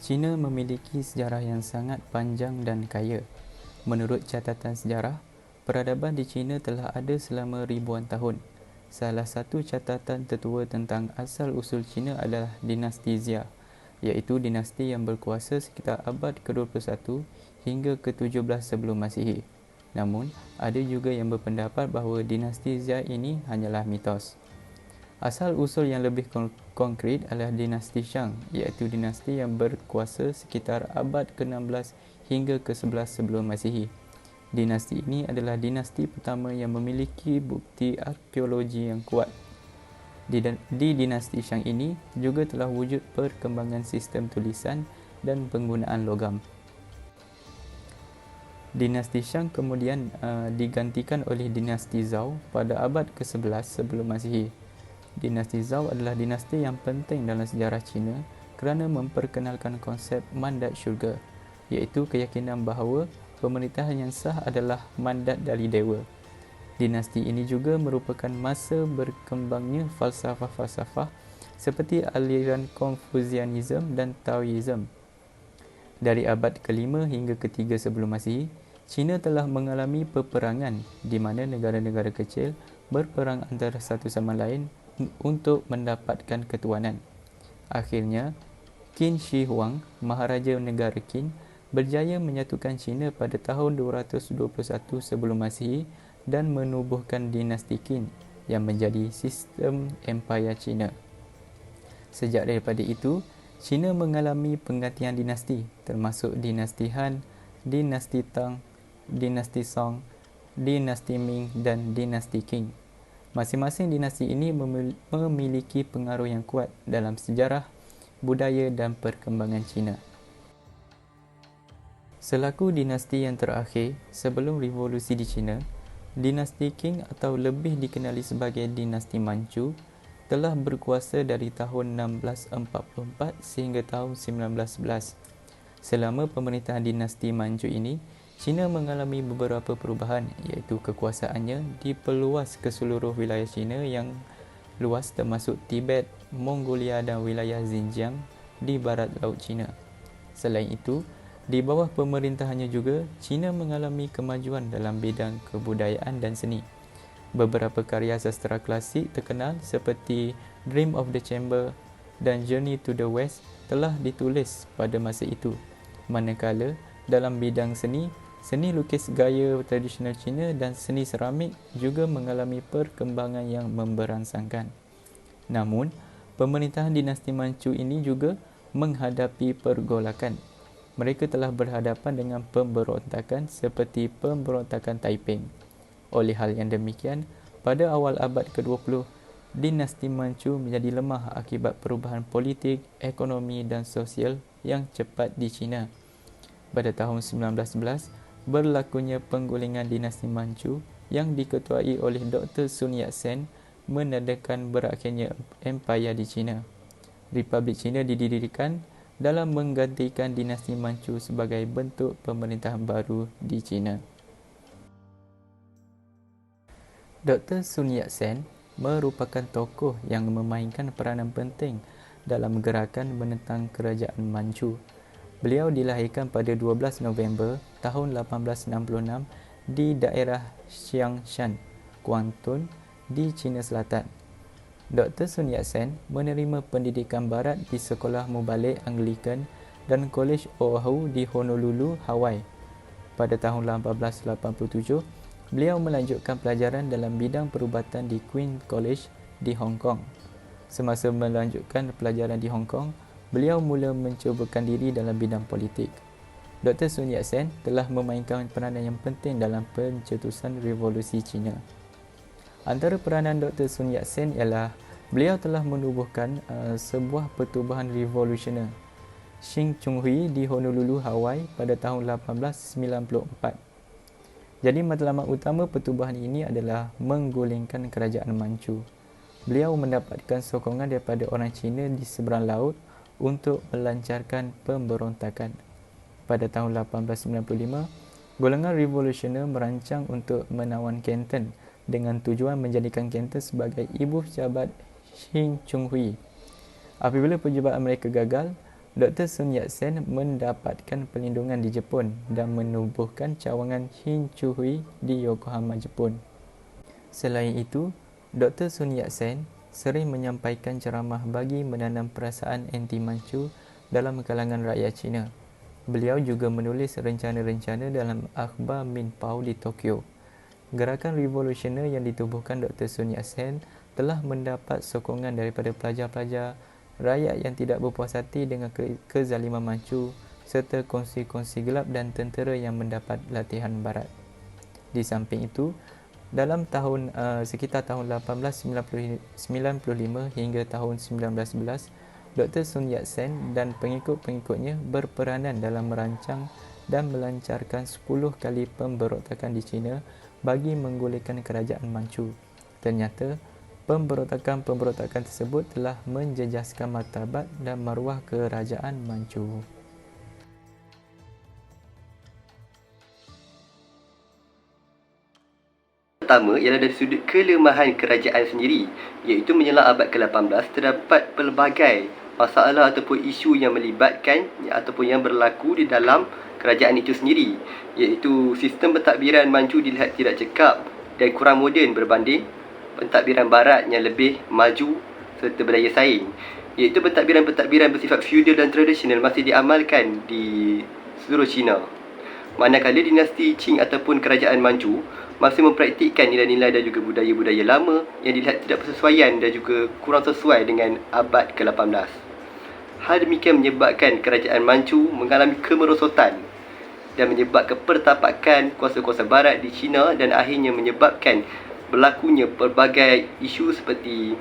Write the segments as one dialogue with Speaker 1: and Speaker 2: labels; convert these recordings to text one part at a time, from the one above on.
Speaker 1: China memiliki sejarah yang sangat panjang dan kaya. Menurut catatan sejarah, peradaban di China telah ada selama ribuan tahun. Salah satu catatan tertua tentang asal-usul China adalah dinasti Xia, iaitu dinasti yang berkuasa sekitar abad ke-21 hingga ke-17 sebelum Masihi. Namun, ada juga yang berpendapat bahawa dinasti Xia ini hanyalah mitos. Asal-usul yang lebih konkret adalah dinasti Shang, iaitu dinasti yang berkuasa sekitar abad ke-16 hingga ke-11 sebelum Masihi. Dinasti ini adalah dinasti pertama yang memiliki bukti arkeologi yang kuat. Di dinasti Shang ini juga telah wujud perkembangan sistem tulisan dan penggunaan logam. Dinasti Shang kemudian digantikan oleh dinasti Zhou pada abad ke-11 sebelum Masihi. Dinasti Zhou adalah dinasti yang penting dalam sejarah China kerana memperkenalkan konsep mandat syurga, iaitu keyakinan bahawa pemerintahan yang sah adalah mandat dari dewa. Dinasti ini juga merupakan masa berkembangnya falsafah-falsafah seperti aliran Confucianism dan Taoism. Dari abad ke-5 hingga ke-3 sebelum Masihi, China telah mengalami peperangan di mana negara-negara kecil berperang antara satu sama lain untuk mendapatkan ketuanan. Akhirnya, Qin Shi Huang, Maharaja Negara Qin, berjaya menyatukan China pada tahun 221 sebelum Masihi dan menubuhkan dinasti Qin yang menjadi sistem Empayar China. Sejak daripada itu, China mengalami penggantian dinasti termasuk dinasti Han, dinasti Tang, dinasti Song, dinasti Ming dan dinasti Qing. Masing-masing dinasti ini memiliki pengaruh yang kuat dalam sejarah, budaya dan perkembangan China. Selaku dinasti yang terakhir sebelum revolusi di China, dinasti Qing atau lebih dikenali sebagai dinasti Manchu telah berkuasa dari tahun 1644 sehingga tahun 1911. Selama pemerintahan dinasti Manchu ini, China mengalami beberapa perubahan, iaitu kekuasaannya diperluas ke seluruh wilayah China yang luas termasuk Tibet, Mongolia dan wilayah Xinjiang di barat laut China. Selain itu, di bawah pemerintahannya juga, China mengalami kemajuan dalam bidang kebudayaan dan seni. Beberapa karya sastera klasik terkenal seperti Dream of the Chamber dan Journey to the West telah ditulis pada masa itu. Manakala dalam bidang seni lukis gaya tradisional China dan seni seramik juga mengalami perkembangan yang memberangsangkan. Namun, pemerintahan dinasti Manchu ini juga menghadapi pergolakan. Mereka telah berhadapan dengan pemberontakan seperti pemberontakan Taiping. Oleh hal yang demikian, pada awal abad ke-20, dinasti Manchu menjadi lemah akibat perubahan politik, ekonomi dan sosial yang cepat di China. Pada tahun 1911, berlakunya penggulingan dinasti Manchu yang diketuai oleh Dr. Sun Yat-sen menandakan berakhirnya empayar di China. Republik China didirikan dalam menggantikan dinasti Manchu sebagai bentuk pemerintahan baru di China. Dr. Sun Yat-sen merupakan tokoh yang memainkan peranan penting dalam gerakan menentang kerajaan Manchu. Beliau dilahirkan pada 12 November tahun 1866 di daerah Xiangshan, Guangdong di China Selatan. Dr. Sun Yat-sen menerima pendidikan barat di Sekolah Mubalik Anglican dan Kolej Oahu di Honolulu, Hawaii. Pada tahun 1887, beliau melanjutkan pelajaran dalam bidang perubatan di Queen's College di Hong Kong. Semasa melanjutkan pelajaran di Hong Kong, beliau mula mencubakan diri dalam bidang politik. Dr. Sun Yat-sen telah memainkan peranan yang penting dalam pencetusan revolusi China. Antara peranan Dr. Sun Yat-sen ialah beliau telah menubuhkan sebuah pertubuhan revolusioner, Xing Chunghui di Honolulu, Hawaii pada tahun 1894. Jadi matlamat utama pertubuhan ini adalah menggulingkan kerajaan Manchu. Beliau mendapatkan sokongan daripada orang Cina di seberang laut untuk melancarkan pemberontakan. Pada tahun 1895, golongan revolusioner merancang untuk menawan Canton dengan tujuan menjadikan Canton sebagai ibu pejabat Xing Chunghui. Apabila percubaan mereka gagal, Dr. Sun Yat-sen mendapatkan perlindungan di Jepun dan menubuhkan cawangan Shinchuhui di Yokohama, Jepun. Selain itu, Dr. Sun Yat-sen sering menyampaikan ceramah bagi menanam perasaan anti-Manchu dalam kalangan rakyat Cina. Beliau juga menulis rencana-rencana dalam akhbar Minpao di Tokyo. Gerakan revolusioner yang ditubuhkan Dr. Sun Yat-sen telah mendapat sokongan daripada pelajar-pelajar, rakyat yang tidak berpuas hati dengan kezaliman Manchu, serta kongsi-kongsi gelap dan tentera yang mendapat latihan barat. Di samping itu, dalam sekitar tahun 1895 hingga tahun 1911, Dr. Sun Yat-sen dan pengikut-pengikutnya berperanan dalam merancang dan melancarkan 10 kali pemberontakan di China bagi menggulingkan kerajaan Manchu. Ternyata, pemberontakan tersebut telah menjejaskan martabat dan maruah kerajaan Manchu.
Speaker 2: Pertama ialah dari sudut kelemahan kerajaan sendiri, iaitu menjelang abad ke-18 terdapat pelbagai masalah ataupun isu yang melibatkan ataupun yang berlaku di dalam kerajaan itu sendiri, iaitu sistem pentadbiran Manchu dilihat tidak cekap dan kurang moden berbanding pentadbiran barat yang lebih maju serta berdaya saing, iaitu pentadbiran-pentadbiran bersifat feudal dan tradisional masih diamalkan di seluruh China. Manakala dinasti Qing ataupun kerajaan Manchu masih mempraktikkan nilai-nilai dan juga budaya-budaya lama yang dilihat tidak bersesuaian dan juga kurang sesuai dengan abad ke-18. Hal demikian menyebabkan kerajaan Manchu mengalami kemerosotan dan menyebabkan pertapakan kuasa-kuasa barat di China dan akhirnya menyebabkan berlakunya pelbagai isu seperti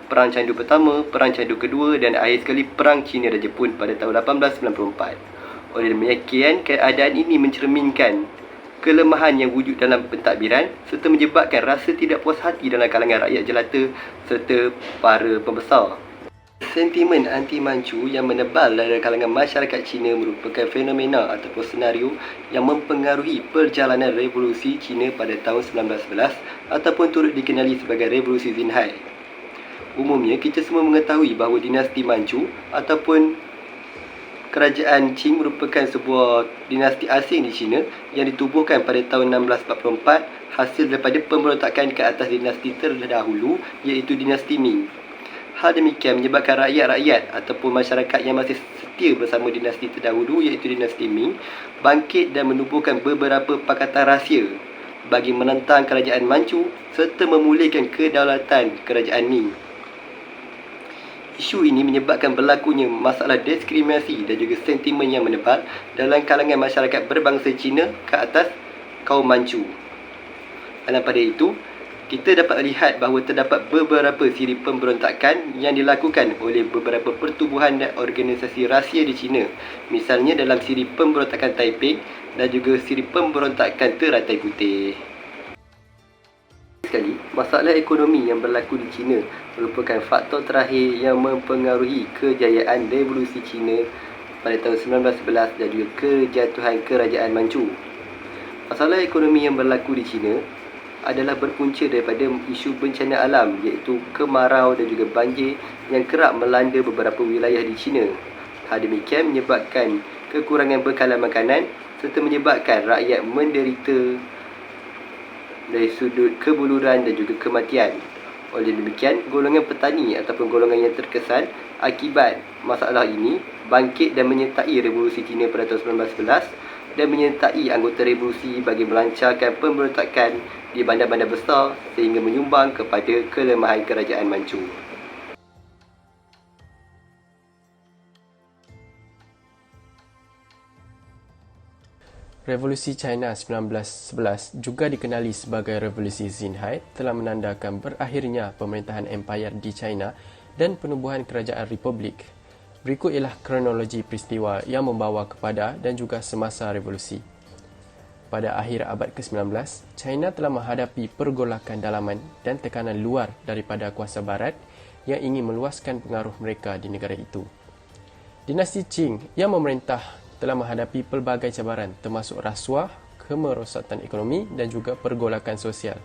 Speaker 2: Perang Candu Pertama, Perang Candu Kedua dan akhir sekali Perang China dan Jepun pada tahun 1894. Oleh demikian, keadaan ini mencerminkan kelemahan yang wujud dalam pentadbiran serta menyebabkan rasa tidak puas hati dalam kalangan rakyat jelata serta para pembesar. Sentimen anti-Manchu yang menebal dalam kalangan masyarakat Cina merupakan fenomena ataupun senario yang mempengaruhi perjalanan revolusi Cina pada tahun 1911 ataupun turut dikenali sebagai revolusi Xinhai. Umumnya, kita semua mengetahui bahawa dinasti Manchu ataupun kerajaan Qing merupakan sebuah dinasti asing di China yang ditubuhkan pada tahun 1644 hasil daripada pemberontakan ke atas dinasti terdahulu, iaitu dinasti Ming. Hal demikian menyebabkan rakyat-rakyat ataupun masyarakat yang masih setia bersama dinasti terdahulu, iaitu dinasti Ming, bangkit dan menubuhkan beberapa pakatan rahsia bagi menentang kerajaan Manchu serta memulihkan kedaulatan kerajaan Ming. Isu ini menyebabkan berlakunya masalah diskriminasi dan juga sentimen yang menebal dalam kalangan masyarakat berbangsa Cina ke atas kaum Manchu. Dalam pada itu, kita dapat lihat bahawa terdapat beberapa siri pemberontakan yang dilakukan oleh beberapa pertubuhan dan organisasi rahsia di China. Misalnya dalam siri pemberontakan Taiping dan juga siri pemberontakan Teratai Putih. Sekali, masalah ekonomi yang berlaku di China merupakan faktor terakhir yang mempengaruhi kejayaan revolusi China pada tahun 1911 dan juga kejatuhan kerajaan Manchu. Masalah ekonomi yang berlaku di China adalah berpunca daripada isu bencana alam, iaitu kemarau dan juga banjir yang kerap melanda beberapa wilayah di China. Hal demikian menyebabkan kekurangan bekalan makanan serta menyebabkan rakyat menderita dari sudut kebuluran dan juga kematian. Oleh demikian, golongan petani ataupun golongan yang terkesan akibat masalah ini bangkit dan menyertai revolusi China pada tahun 1911 dan menyertai anggota revolusi bagi melancarkan pemberontakan di bandar-bandar besar sehingga menyumbang kepada kelemahan kerajaan Manchu.
Speaker 3: Revolusi China 1911 juga dikenali sebagai Revolusi Xinhai telah menandakan berakhirnya pemerintahan empayar di China dan penubuhan kerajaan republik. Berikut ialah kronologi peristiwa yang membawa kepada dan juga semasa revolusi. Pada akhir abad ke-19, China telah menghadapi pergolakan dalaman dan tekanan luar daripada kuasa barat yang ingin meluaskan pengaruh mereka di negara itu. Dinasti Qing yang memerintah telah menghadapi pelbagai cabaran termasuk rasuah, kemerosotan ekonomi dan juga pergolakan sosial.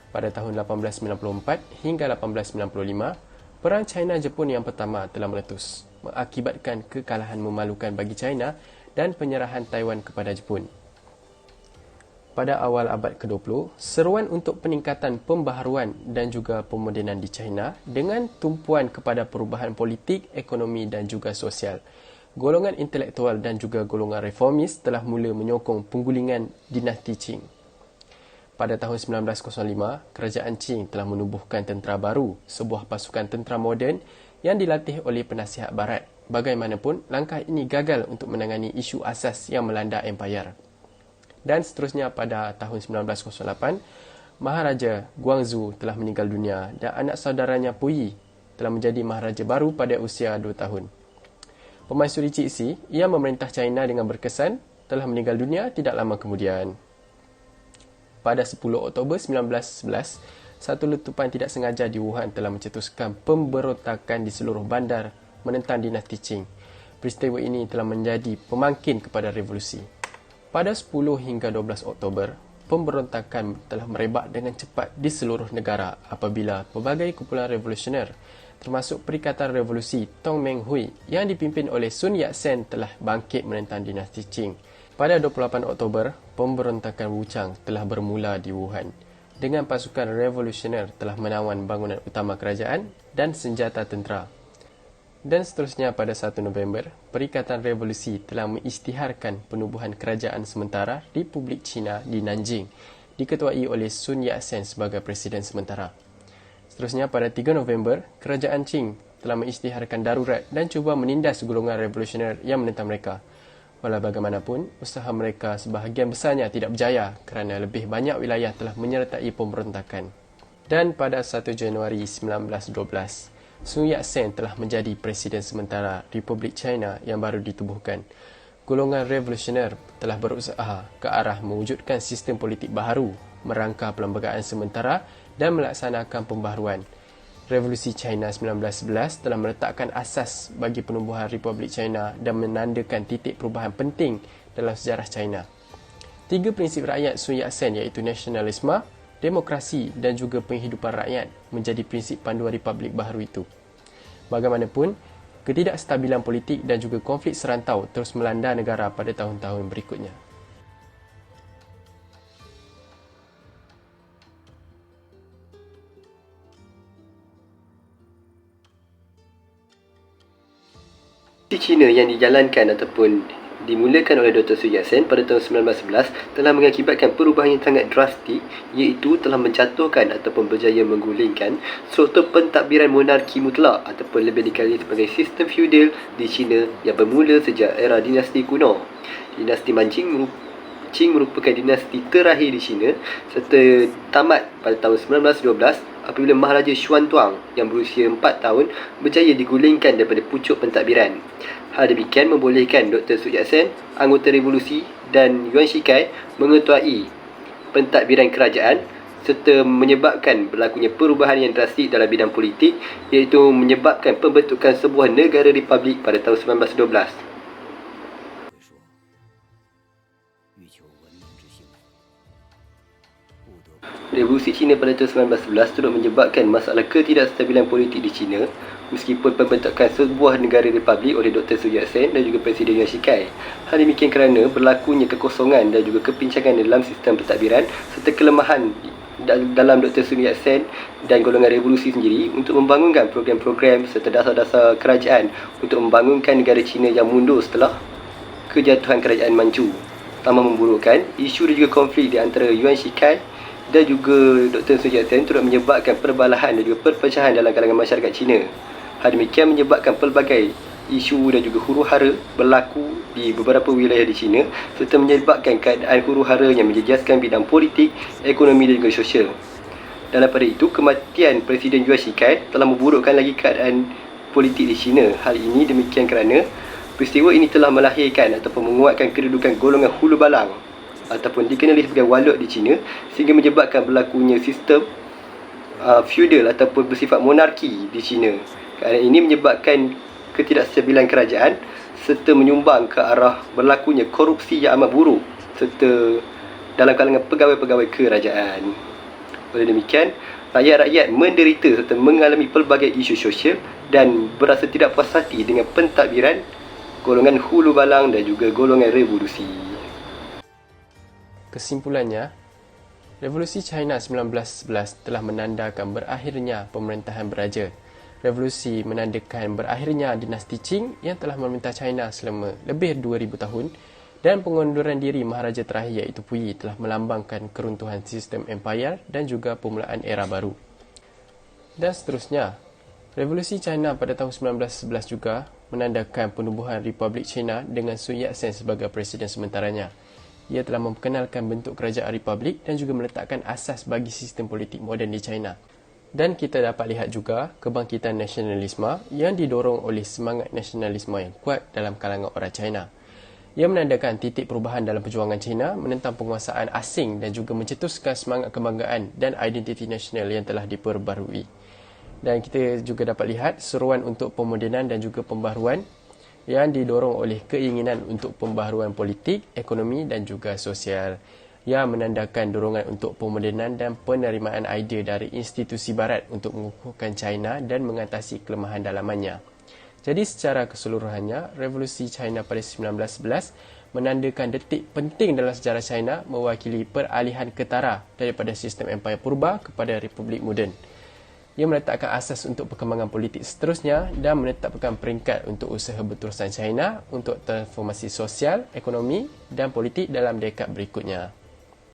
Speaker 3: Pada tahun 1894 hingga 1895, Perang China-Jepun yang pertama telah meletus. mengakibatkan kekalahan memalukan bagi China dan penyerahan Taiwan kepada Jepun. Pada awal abad ke-20, seruan untuk peningkatan pembaharuan dan juga pemodenan di China dengan tumpuan kepada perubahan politik, ekonomi dan juga sosial. Golongan intelektual dan juga golongan reformis telah mula menyokong penggulingan dinasti Qing. Pada tahun 1905, kerajaan Qing telah menubuhkan tentera baru, sebuah pasukan tentera moden yang dilatih oleh penasihat barat. Bagaimanapun, langkah ini gagal untuk menangani isu asas yang melanda empayar. Dan seterusnya pada tahun 1908, Maharaja Guangzhou telah meninggal dunia dan anak saudaranya Puyi telah menjadi Maharaja baru pada usia 2 tahun. Pemaisuri Cixi yang memerintah China dengan berkesan telah meninggal dunia tidak lama kemudian. Pada 10 Oktober 1911, satu letupan tidak sengaja di Wuhan telah mencetuskan pemberontakan di seluruh bandar menentang dinasti Qing. Peristiwa ini telah menjadi pemangkin kepada revolusi. Pada 10 hingga 12 Oktober, pemberontakan telah merebak dengan cepat di seluruh negara apabila pelbagai kumpulan revolusioner termasuk Perikatan Revolusi Tong Meng Hui yang dipimpin oleh Sun Yat-sen telah bangkit menentang dinasti Qing. Pada 28 Oktober, pemberontakan Wuchang telah bermula di Wuhan dengan pasukan revolusioner telah menawan bangunan utama kerajaan dan senjata tentera. Dan seterusnya pada 1 November, Perikatan Revolusi telah mengisytiharkan penubuhan kerajaan sementara Republik China di Nanjing, diketuai oleh Sun Yat-sen sebagai Presiden sementara. Seterusnya pada 3 November, kerajaan Qing telah mengisytiharkan darurat dan cuba menindas golongan revolusioner yang menentang mereka. Walau bagaimanapun, usaha mereka sebahagian besarnya tidak berjaya kerana lebih banyak wilayah telah menyertai pemberontakan. Dan pada 1 Januari 1912, Sun Yat-sen telah menjadi Presiden sementara Republik China yang baru ditubuhkan. Golongan revolusioner telah berusaha ke arah mewujudkan sistem politik baharu, merangka perlembagaan sementara dan melaksanakan pembaharuan. Revolusi China 1911 telah meletakkan asas bagi penubuhan Republik China dan menandakan titik perubahan penting dalam sejarah China. 3 prinsip rakyat Sun Yat-sen iaitu nasionalisme, demokrasi dan juga penghidupan rakyat menjadi prinsip panduan Republik baharu itu. Bagaimanapun, ketidakstabilan politik dan juga konflik serantau terus melanda negara pada tahun-tahun berikutnya.
Speaker 2: Di China yang dijalankan ataupun dimulakan oleh Dr. Sun Yat-sen pada tahun 1911 telah mengakibatkan perubahan yang sangat drastik, iaitu telah menjatuhkan ataupun berjaya menggulingkan struktur pentadbiran monarki mutlak ataupun lebih dikenali sebagai sistem feudal di China yang bermula sejak era dinasti kuno. Dinasti Qing merupakan dinasti terakhir di China serta tamat pada tahun 1912 apabila Maharaja Xuantuang yang berusia 4 tahun berjaya digulingkan daripada pucuk pentadbiran. Hal demikian membolehkan Dr. Sun Yat-sen, anggota revolusi dan Yuan Shikai mengetuai pentadbiran kerajaan serta menyebabkan berlakunya perubahan yang drastik dalam bidang politik, iaitu menyebabkan pembentukan sebuah negara republik pada tahun 1912. Revolusi Cina pada tahun 1911 turut menyebabkan masalah ketidakstabilan politik di China meskipun pembentukan sebuah negara republik oleh Dr. Sun Yat-sen dan juga Presiden Yuan Shikai. Hal demikian kerana berlakunya kekosongan dan juga kepincangan dalam sistem pentadbiran serta kelemahan dalam Dr. Sun Yat-sen dan golongan revolusi sendiri untuk membangunkan program-program serta dasar-dasar kerajaan untuk membangunkan negara China yang mundur setelah kejatuhan kerajaan Manchu. Tambah memburukkan, isu dan juga konflik di antara Yuan Shikai dan juga Dr. Sun Yat-sen turut menyebabkan perbalahan dan juga perpecahan dalam kalangan masyarakat Cina. Hal demikian menyebabkan pelbagai isu dan juga huru-hara berlaku di beberapa wilayah di China serta menyebabkan keadaan huru-hara yang menjejaskan bidang politik, ekonomi dan juga sosial. Dalam pada itu, kematian Presiden Yuan Shikai telah memburukkan lagi keadaan politik di China. Hal ini demikian kerana peristiwa ini telah melahirkan ataupun menguatkan kedudukan golongan hulu balang ataupun dikenali sebagai walot di China sehingga menyebabkan berlakunya sistem feudal ataupun bersifat monarki di China. Keadaan ini menyebabkan ketidakstabilan kerajaan serta menyumbang ke arah berlakunya korupsi yang amat buruk serta dalam kalangan pegawai-pegawai kerajaan. Oleh demikian, rakyat-rakyat menderita serta mengalami pelbagai isu sosial dan berasa tidak puas hati dengan pentadbiran golongan hulu balang dan juga golongan revolusi.
Speaker 3: Kesimpulannya, Revolusi China 1911 telah menandakan berakhirnya pemerintahan beraja. Revolusi menandakan berakhirnya dinasti Qing yang telah memerintah China selama lebih 2000 tahun dan pengunduran diri Maharaja terakhir iaitu Puyi telah melambangkan keruntuhan sistem empayar dan juga permulaan era baru. Dan seterusnya, Revolusi China pada tahun 1911 juga menandakan penubuhan Republik China dengan Sun Yat-sen sebagai presiden sementaranya. Ia telah memperkenalkan bentuk kerajaan republik dan juga meletakkan asas bagi sistem politik moden di China. Dan kita dapat lihat juga kebangkitan nasionalisme yang didorong oleh semangat nasionalisme yang kuat dalam kalangan orang China. Ia menandakan titik perubahan dalam perjuangan China menentang penguasaan asing dan juga mencetuskan semangat kebanggaan dan identiti nasional yang telah diperbarui. Dan kita juga dapat lihat seruan untuk pemodenan dan juga pembaharuan yang didorong oleh keinginan untuk pembaharuan politik, ekonomi dan juga sosial. Ia menandakan dorongan untuk pemodenan dan penerimaan idea dari institusi barat untuk mengukuhkan China dan mengatasi kelemahan dalamannya. Jadi secara keseluruhannya, Revolusi China pada 1911 menandakan detik penting dalam sejarah China mewakili peralihan ketara daripada sistem empayar purba kepada republik moden. Ia meletakkan asas untuk perkembangan politik seterusnya dan menetapkan peringkat untuk usaha berterusan China untuk transformasi sosial, ekonomi dan politik dalam dekad berikutnya.